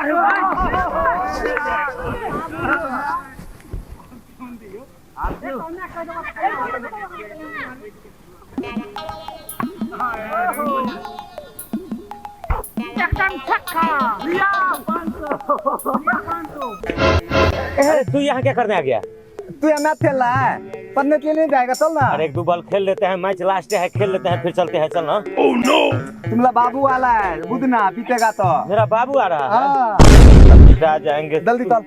तू यहाँ क्या करने आ गया? तू यहाँ मैच खेल रहा है, पढ़ने के लिए नहीं जाएगा, चल ना। अरे एक दो बॉल खेल लेते हैं, मैच लास्ट है, खेल लेते हैं फिर चलते हैं, चल ना। ओह नो, तुमला बाबू वाला है, बुदना पीटेगा तो। मेरा बाबू आ रहा है, पिटा जाएंगे। जल्दी चल।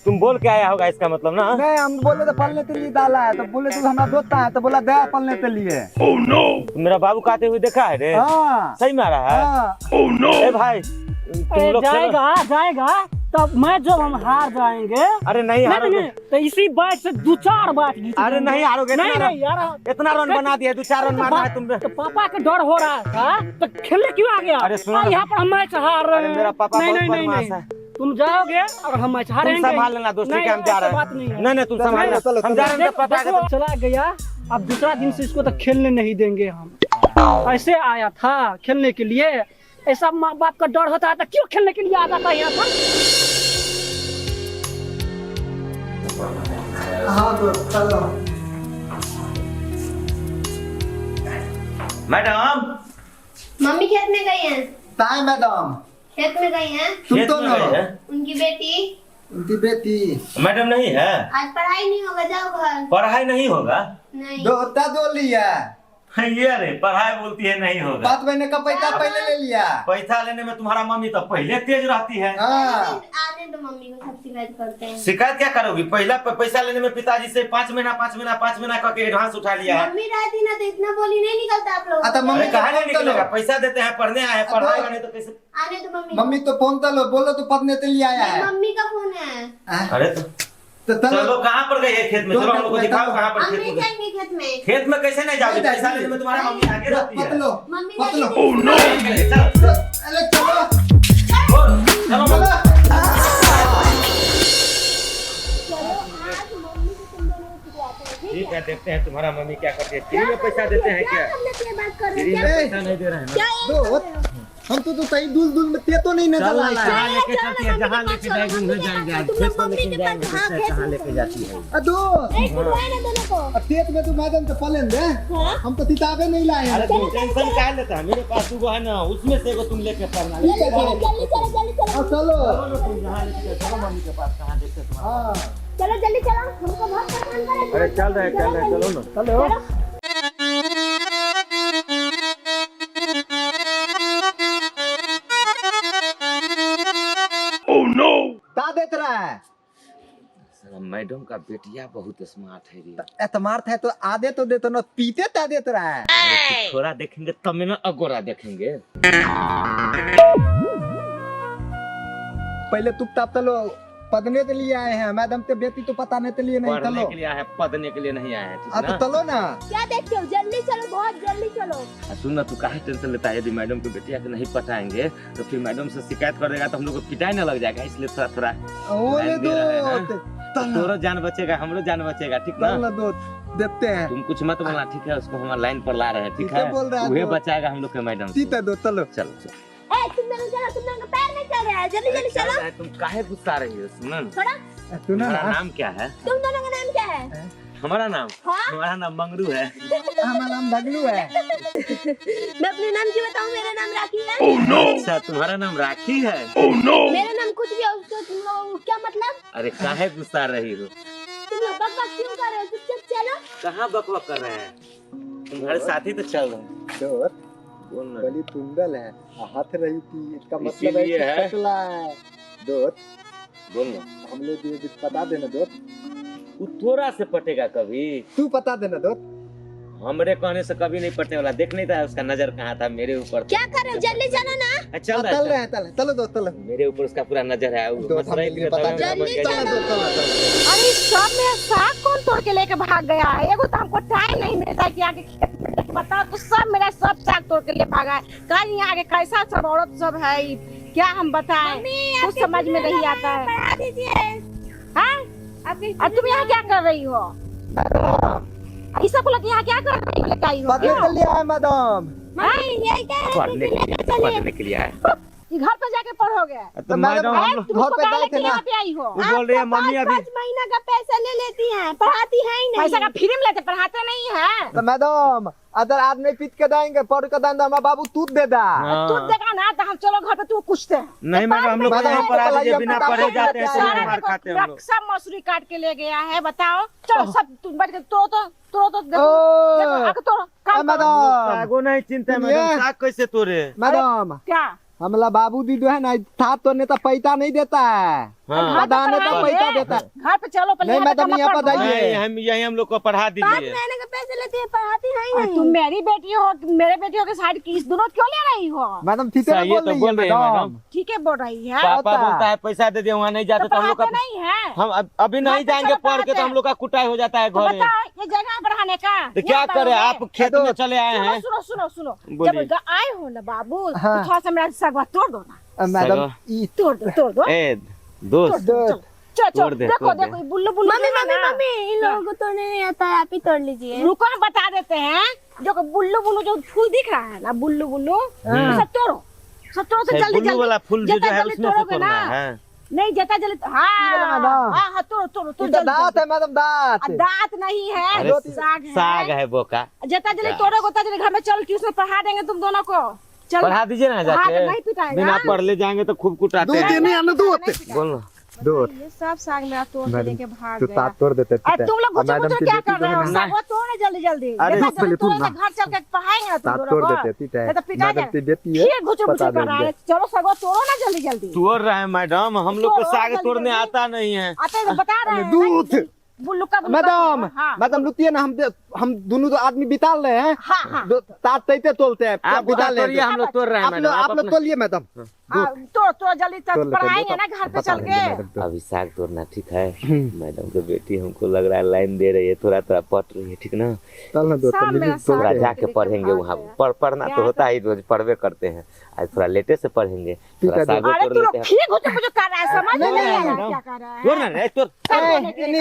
तुम बोल के आया होगा इसका मतलब ना? नहीं, हम बोले तो पढ़ने के लिए डाला है, तो बोले तो हमारा दोस्त है, तो बोला दया पढ़ने के लिए। ओह नो, मेरा बाबू कहते हुए देखा है रे? सही में आ रहा है? ओह नो, ए भाई तुम लोग जाएगा तब मैच जब हम हार जाएंगे। अरे नहीं हारोगे तो इसी बैट से 2-4 बैट जीत। अरे नहीं हारोगे, नहीं यार, इतना रन बना दिया, 2-4 रन मारना है तुम। तो पापा का डर हो रहा था तो खेलने क्यों आ गया? अरे सुनो, यहाँ पर हम मैच हार रहे हैं। मेरा पापा बहुत बदमाश है। तुम जाओगे और हम मैच हारेंगे। संभाल लेना दोस्ती के, हम जा रहे हैं। नहीं तुम संभाल लेना, हम जा रहे हैं। पापा का चला गया, अब दूसरा दिन से इसको तो खेलने नहीं देंगे हम। ऐसे आया था खेलने के लिए, ऐसा माँ बाप का डर होता है तो क्यों खेलने के लिए आ जाता है यहाँ पर? हाँ तो चलो। मैडम, मम्मी खेत में गई हैं। ताई मैडम खेत में गई हैं। तुम तो ना, उनकी बेटी। उनकी बेटी मैडम नहीं है, आज पढ़ाई नहीं होगा, जाओ घर। पढ़ाई नहीं होगा? नहीं। दो लिया। ये अरे पढ़ाई बोलती है नहीं होगा। 5 महीने का पैसा पहले ले लिया। पैसा लेने में तुम्हारा मम्मी तो पहले तेज रहती है। आने दो, मम्मी को सब शिकायत करते हैं। शिकायत क्या करोगी? पहला पैसा लेने में पिताजी से 5 महीना करके एडवांस उठा लिया है। मम्मी रहती ना तो इतना बोली नहीं निकलता आप लोग। अच्छा मम्मी कहाँ नहीं निकलेगा? पैसा देते हैं, पढ़ने आए, पढ़ाएगा नहीं तो कैसे? आने दो मम्मी। मम्मी तो फोन तो लो, बोलो तो पढ़ने के लिए आया है। मम्मी का फोन है। अरे तो चलो, कहाँ पर गए खेत में? चलो हम लोग को दिखाओ कहाँ पर हम खेत नहीं में। जाएंगे खेत में। खेत में कैसे नहीं जाओगे? पैसा लेने में तुम्हारा मम्मी आगे रहती है। पतलो मम्मी पतलो। ओह नो, अरे चलो चलो ठीक है, देखते हैं तुम्हारा मम्मी क्या करती है। फ्री में पैसा देते हैं क्या? फ्री में पैसा नहीं दे रहे हैं। हम तो सही दूल में ते तो नहीं नजर आ रहा है। जहाँ लेके चलती है, जहाँ लेके जाएगी उधर जाएंगे। आज खेत में लेके जाएंगे, देखते हैं कहाँ लेके जाती है। खेत में तो मैडम तो पलन दे, हम तो किताबें नहीं लाए हैं। अरे तुम टेंशन काहे लेता है? मेरे पास वो है ना, उसमें से वो तुम लेके पढ़ना। चलो तुम जहाँ लेके चलो मम्मी के पास, कहाँ देखते तुम्हारा। चलो जल्दी चलो, हमको बहुत परेशान कर रहे हैं। अरे चल रहे चलो ना, चलो। देख रहा है मैडम का बेटिया बहुत स्मार्ट है रे। स्मार्ट है तो आधे तो देते ना, पीते ता देते रहा है। थोड़ा देखेंगे तब में ना अगोरा देखेंगे। पहले तुप ताप चलो, पढ़ने के लिए आए हैं। मैडम के बेटी तो पता नहीं के लिए नहीं। पढ़ने चलो के लिए आए हैं, पढ़ने के लिए नहीं आए हैं, ठीक है तो ना? चलो ना। क्या देखते हो? जल्दी चलो, बहुत जल्दी चलो। सुन ना, तू काहे टेंशन लेता है? यदि मैडम की बेटिया को नहीं पढ़ाएंगे तो फिर मैडम से शिकायत कर देगा तो हम लोग को पिटाई न लग जाएगा, इसलिए थोड़ा ओए तोरो जान बचेगा, हमरो जान बचेगा, ठीक ना? देते हैं। तुम कुछ मत बोलना, ठीक है? उसको हम लाइन पर ला रहे हैं, ठीक किसे है? बोल रहा है वही तो? बचाएगा हम लोग के मैडम से। चलो चलो तुम दोनों चलो, तुम दोनों का पैर नहीं चल रहा है। जल्दी जल्दी चलो। तुम काहे गुस्सा रही हो? सुन, थोड़ा। तुम्हारा नाम क्या है? तुम दोनों का नाम क्या है? हमारा नाम? हाँ? हमारा नाम मंगरू है। हमारा नाम ढगलू है। मैं अपने नाम क्यों बताऊं? मेरा नाम राखी है। Oh, no! अच्छा, तुम्हारा नाम राखी है? Oh, no! मेरा नाम कुछ भी हो, उसको तुम लोग क्या मतलब? अरे काहे गुस्सा रही हो? तुम लोग बकबक क्यों कर रहे हो? चुपचाप चलो। कहाँ बकबक कर रहे हैं? तुम्हारे साथ ही तो चल रहे हैं। बोल ना। बड़ी तुंगल है, हाथ रही थी, इसका मतलब है इसीलिए है। पतला है। दोस्त बोल ना। हम लोग बता देना दोस्त, वो थोड़ा से पटेगा कभी? तू बता देना दोस्त। हमरे कहने से कभी नहीं पटने वाला। देख नहीं था उसका नजर कहाँ था? मेरे ऊपर। क्या कर रहे हो? जल्दी चलो ना। चल रहा चल है, रहे हैं, चलो दोस्त चलो। मेरे ऊपर उसका पूरा नजर है। वो दोस्त मसला हमें इसलिए पता था, जल्दी मैं चलो। चलो। अरे सब में साग कौन तोड़ के लेके भाग गया है? एगो तो हमको टाइम नहीं मिलता कि आगे खेत में बताओ तो सब मेरा सब साग तोड़ के ले भागा है। कल यहाँ आगे कैसा सब औरत सब है, क्या हम बताएं? कुछ समझ में नहीं आता है। हाँ? और तुम यहाँ क्या कर रही हो? इस सब लोग यहाँ क्या कर रही हो? पढ़ने के लिए आए मैडम। पढ़ने के लिए आए। ये घर पे जाके पढ़ोगे? तो मैडम हम लोग तुम घर पे गए थे ना। यहाँ पे आई हो? वो बोल रही है मम्मी अभी 5 महीना का पैसा ले लेती हैं, पढ़ाती है ही नहीं। पैसा का फ्री में लेते, पढ़ाते नहीं है। तो मैडम अगर आज नहीं पीट के देंगे पढ़ के देंगे हमारा बाबू दूध दे दा। हाँ। तू देखा ना तो हम चलो घर पे तू पूछते हैं। नहीं मैडम हम लोग मैडम, यहाँ हमको पढ़ा तो दीजिए, लगे बिना पता पढ़े नहीं जाते हैं क्या ऐसे है। मार खाते हैं हम लोग। सब मसूरी काट के ले गया है, बताओ। चलो सब तुम बैठ के तोड़ो तो देखो, ओ। देखो, आके तोड़ो, काम करो। मैडम सागो नहीं चिंता है मैडम, साग कैसे तोड़े? मैडम क्या हमला बाबूजी जो है ना था तो नहीं तो पैसा नहीं देता है, हाँ। पढ़ाने का पैसा देता है। घर पे चलो पहले नहीं, यहाँ पे मैडम, काम यहाँ पर करो। जाइए। नहीं हम यही हम लोग को पढ़ा 5 दीजिए। महीने का पैसा लेती है, पढ़ाती है ही तुम नहीं। मेरी बेटी हो, मेरे बेटियों के साइड की इस दोनों क्यों ले रही हो? मैडम ठीक है सही है बोल तो रही बोल रही है है मैडम। मैडम। ठीक है बोल रही है। पापा होता है। बोलता है पैसा दे दिए, वहाँ नहीं जाते तो तो हम लोग पढ़ाते का नहीं है। हम अभी नहीं घर पे जाएंगे चलो पढ़ के पढ़ाते तो हम लोग का कुटाई हो जाता है तो घर में। बताओ ये जगह है पढ़ाने का? तो क्या यहाँ करे, पढ़ोगे? आप खेत में चले आए हैं। सुनो सुनो सुनो, बोलिए। जब आए हो ना बाबू, तो हाँ। थोड़ा सा मेरा सगवा तोड़ दो ना। मैडम सगो। ई तोड़ दो ए दोस्त चलो तोड़ दे, देखो तोड़ दे। देखो ये बुल्लू बुल्लू मम्मी जो है मम्मी ना, मम्मी इन लोगों को तोड़ने नहीं आता है, आप ही तोड़ लीजिए। रुको हम बता देते हैं। जो बुल्लू बुल्लू जो फूल दिख रहा है ना, बुल्लू बुल्लू, सब तोड़ो तो जल्दी बुल्लू वाला फूल जो जितना है जल्दी उसमें से तोड़ोगे तोड़ना ना। है। नहीं जितना जल्दी, ये हाँ मैडम। हाँ तोड़ो ई तो जल्दी दांत है मैडम दांत। दांत नहीं है, अरे साग है। है बोका। जितना जल्दी तोड़ोगे उतना जल्दी घर में चलो, ट्यूशन पढ़ा देंगे तुम दोनों को। चलो पढ़ा दीजिए ना हाँ, जाके, तो नहीं पिटाएगा। बिना पढ़ ले जाएंगे तो खूब कुटाते दूध हैं। नहीं आना दूध बोलो दूध ये सब साग मेरा तोड़ के मैडम, लेके भाग तो गया। तार तोड़ देते अरे तुम लोग घुसो मैडम घुसो की क्या बेटी कर रहे हो? जो है ना, साग तोड़ो जल्दी जल्दी। अरे जितना पहले जल्दी तुम तोड़ोगे, ना। घर चल के पढ़ाएंगे ना तुम तार दोनों तोड़ को। देते ठीक है नहीं तो पिटा मैडम जाए। की बेटी है फिर घुसो बता कर रहा है। देंगे। चलो सगो तोड़ो ना जल्दी जल्दी। तोड़ रहे हैं मैडम, हम लोग को तोड़ो साग जल्दी तोड़ने जल्दी। आता नहीं है। आते तो बता रहे हैं दूध। बुल्लू का मैडम हाँ मैडम रुकिए ना, हम दोनों आदमी बिताल रहे हैं। हाँ हाँ तार तैते तोलते हैं आप बिताल तोड़िए, रहे हैं। हम लोग तोड़ रहे हैं आप मैडम। लोग आप लोग तोलिए मैडम। हाँ, तोड़ जल्दी तोड़ लेते हैं, पढ़ाएंगे ना घर पे बता चल देंगे के। मैडम तो। अभी साग तोड़ना ठीक है। मैडम की बेटी हमको लग रहा है लाइन दे रही है, थोड़ा थोड़ा पढ़ रही है, ठीक ना? चल ना दो सब मेरा लीजिए, थोड़ा साग जाके पढ़ेंगे वहाँ। पढ़ना तो होता ही, रोज पढ़वे करते हैं। आज थोड़ा लेटे से पढ़ेंगे, थोड़ा है, सागो अरे तोड़ तू लेते लोग हैं। फिर घुसो घुसो कर रहा है, समझ नहीं, नहीं नहीं, आ रहा मैडम। क्या कर रहा है। तोड़ ना रे, तोड़।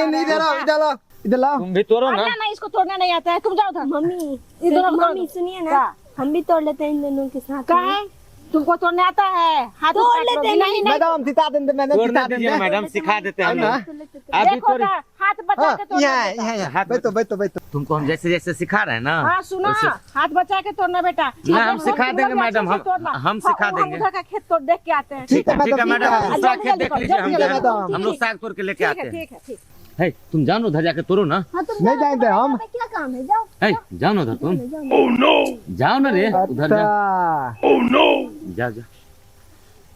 नहीं इधर आओ इधर आओ इधर लाओ। तुम भी तोड़ो ना। नहीं इसको तोड़ना नहीं आता है, तुम जाओ उधर। मम्मी इन दोनों को मम्मी सुनिए ना, क्या? हम भी तोड़ लेते हैं इन दोनों के साथ। क्या है? तुमको तोड़ने आता है? हाथ तोड़ उठा लेते लो। हैं, नहीं नहीं मैडम सिखा देंगे मैडम तोड़ने सिखा दीजिए देंगे। मैडम, सिखा देते हैं हम ना? लोग। अभी देखो तोड़। ना, हाथ बचा के तोड़ना यहाँ बेटा। यहाँ हाथ बैठो बैठो बैठो। तुमको हम जैसे जैसे सिखा रहे हैं ना, हाँ सुनो, हाथ बचा के तोड़ना बेटा। ना, हम तुम सिखा लोग देंगे भी मैडम, अच्छे से तोड़ना। हम सिखा हाँ, देंगे। उधर का खेत तोड़ देख के आते हैं। ठीक है ठीक है मैडम मैडम, ठीक है। दूसरा जल्दी खेत देख जल्दी लीजिए, जल्दी मैडम। हम लोग साग तोड़ के लेके ठीक आते है हैं। ठीक है ठीक। है तुम जाओ ना उधर जाके तोड़ो ना। हाँ तो नहीं जाएंगे हम। क्या काम है, जाओ है जाओ ना उधर तुम, जाओ ना रे उधर जाओ। अच्छा जाओ जाओ,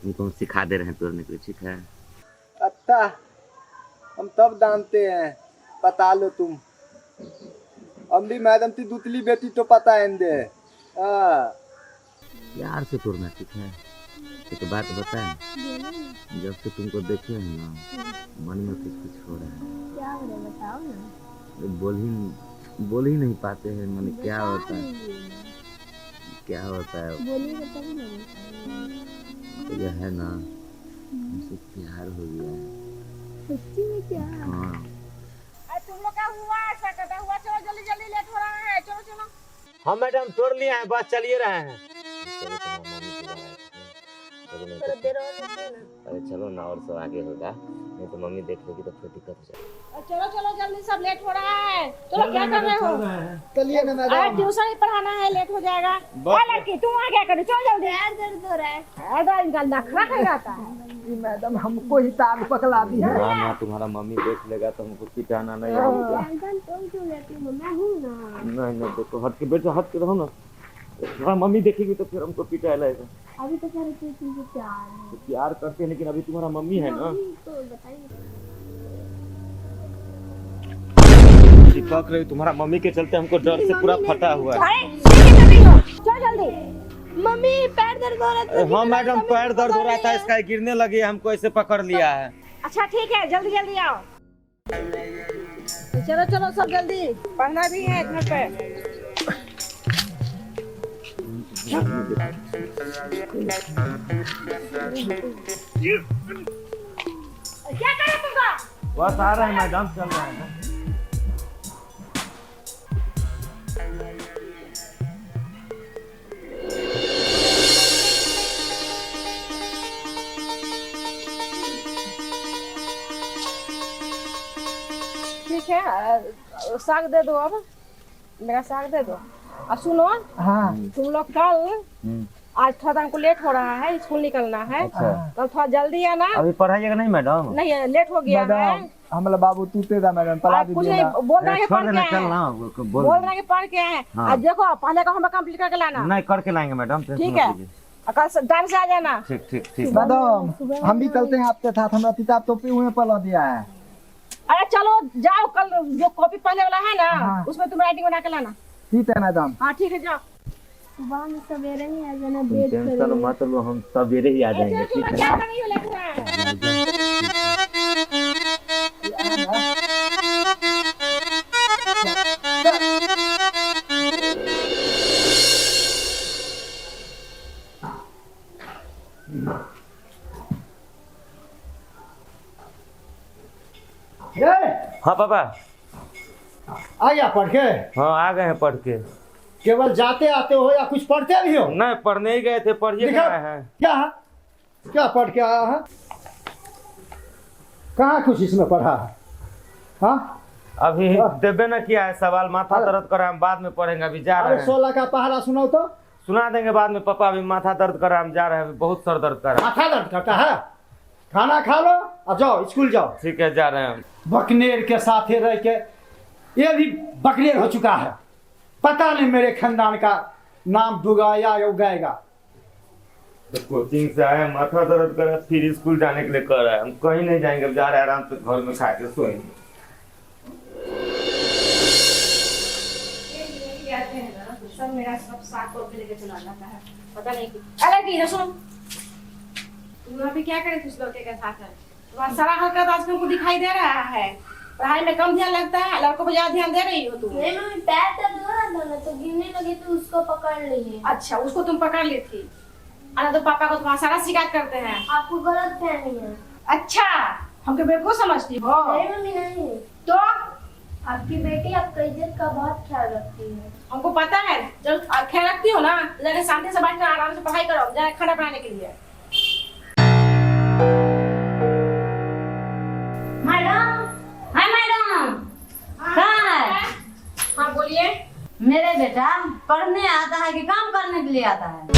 तुमको हम सिखा दे रहे हैं तोड़ने के लिए, ठीक है? अच्छा हम तब जानते हैं, बता लो तुम। हम भी मैडम की दूसरी बेटी तो पता है इनके। हाँ प्यार से तोड़ना, ठीक है? ये तो बात बताए, जब से तुमको देखे हैं ना, मन में कुछ हो रहा है। क्या हो रहा है बताओ ना। ये बोल ही नहीं पाते हैं, माने क्या होता है, क्या होता है? बोलिएगा तभी ना। तो यह है ना, हमसे प्यार हो गया है। सच्ची में क्या? हाँ तुम लोग का हुआ ऐसा करता हुआ, चलो जल्दी जल्दी लेट हो रहा है, चलो चलो। हाँ मैडम तोड़ लिए हैं, बस चलिए रहे हैं। थोड़ा देर और रुकिए ना। अरे चलो ना, और सब आगे होगा, नहीं तो मम्मी देख लेगी तो फिर दिक्कत हो जाएगी। चलो चलो जल्दी, सब लेट हो रहा है। चलो क्या कर रहे हो? चलिए ना अरे मैडम। ट्यूशन ही पढ़ाना है, लेट हो जाएगा। लड़की तुम वहाँ क्या करो, चलो जल्दी। पैर दर्द हो रहा है। अरे इनका नखरा कर जाता है। मैडम हमको ही तार पकड़ा दी है। हाँ ना, तुम्हारा मम्मी देख लेगा तो हमको पिटाना नहीं आएगा। पैर तुम क्यों लेती हो? मैं हूँ ना। नहीं नहीं, देखो हट के बैठो, हट के रहो ना, तुम्हारा मम्मी देखेगी तो फिर हमको पिटा लाएगा। अभी तो कह रहे थे तुमसे प्यार है। तो प्यार करते हैं, लेकिन अभी तुम्हारा मम्मी है ना, मम्मी तो बताइए। चिपक रही। तुम्हारा मम्मी के चलते हमको डर से पूरा फटा हुआ है। अरे सीधे जल्दी हो, चलो जल्दी। मम्मी पैर दर्द हो रहा था। हाँ मैडम, पैर दर्द हो रहा था, इसका गिरने लगी, हमको ऐसे पकड़ लिया है। अच्छा ठीक है, जल्दी जल्दी आओ। चलो चलो सब जल्दी, पढ़ना भी है घर पे। क्या करे तुमका? बस आ रहे हैं मैडम, चल रहे हैं। ठीक है, साग दे दो अब, मेरा साग दे दो। और सुनो, हाँ तुम लोग कल, आज थोड़ा हमको लेट हो रहा है, स्कूल निकलना है, कल थोड़ा जल्दी आना। अभी पढ़ाइएगा नहीं मैडम? नहीं लेट हो गया है। मैडम हमारा बाबू तूते दा मैडम पढ़ा कुछ दीजिए नहीं, बोल रहे हैं छोड़ पढ़ देना, के चल आए ना हैं, बोल बोल रहे हैं पढ़ के आए हैं। हाँ। और देखो पहले का होमवर्क कंप्लीट करके लाना। नहीं करके लाएंगे मैडम, ठीक है, और कल टाइम से आ जाना। ठीक ठीक ठीक। मैडम हम भी चलते हैं आपके साथ, हमारा किताब तो हुए पला दिया है। अरे चलो जाओ, कल जो कॉपी पढ़ने वाला है ना, हाँ। उसमें तुम राइटिंग बना के लाना। ठीक है मैडम। हाँ ठीक है, जाओ। सुबह में सवेरे ही आ जाना, तुम वेट टेंशन करेंगे। मत लो, हम सवेरे ही आ जाएंगे। ठीक है। क्या कर रही हो लड़का? हाँ पापा। आ गया पढ़ के? हाँ आ गए हैं पढ़ के। केवल जाते आते हो या कुछ पढ़ते भी हो? नहीं पढ़ने ही गए थे, पढ़िए दिखा- क्या है। क्या है? क्या पढ़ के आया है? कहाँ कुछ इसमें पढ़ा है? हाँ अभी देबे न किया है सवाल, माथा दर्द कर रहा है, हम बाद में पढ़ेंगे, अभी जा रहे अरे हैं। 16 का पहाड़ा सुनाओ तो। सुना देंगे बाद में पापा, अभी माथा दर्द कर रहा है, हम जा रहे हैं, अभी बहुत सर दर्द कर रहा माथा दर्द करता है? खाना खा लो और जाओ स्कूल जाओ। है। ठीक है जा रहे हैं। बकनेर के साथे रह के ये भी बकनेर हो चुका है। पता नहीं मेरे खानदान का नाम डुगाया या उगाएगा। तो कोचिंग से आए, माथा दर्द कर रहा है, फिर स्कूल जाने के लिए कर रहा है। हम कहीं नहीं जाएंगे, अब जा रहे हैं आराम से घर में खा के सोएंगे। सब मेरा सब साग तोड़ के लेके चला जाता है, पता नहीं क्यों। अरे की सुनो, तुम वहाँ पे क्या करे थे उस लड़के के साथ? तुम्हारा सारा हरकत आज हमको दिखाई दे रहा है। पढ़ाई में कम ध्यान लगता है, लड़कों पे ज्यादा ध्यान दे रही हो तुम। नहीं मम्मी, पैर दर्द हो रहा था ना, तो गिरने लगी तो उसको पकड़ लिए। अच्छा, उसको तुम पकड़ ली थी। अरे तो पापा को तुम्हारा सारा शिकायत करते हैं। आपको गलत फहमी है। अच्छा, हमको बेवकूफ समझती हो? नहीं मम्मी नहीं, तो आपकी बेटी आपका इज्जत का बहुत ख्याल रखती है। हमको पता है, जब ख्याल रखती हो ना, जाके शांति से बैठ कर आराम से पढ़ाई करो, जाके खाना बनाने के लिए। मैडम, हाय मैडम, कहाँ है? हाँ बोलिए। मेरे बेटा पढ़ने आता है कि काम करने के लिए आता है?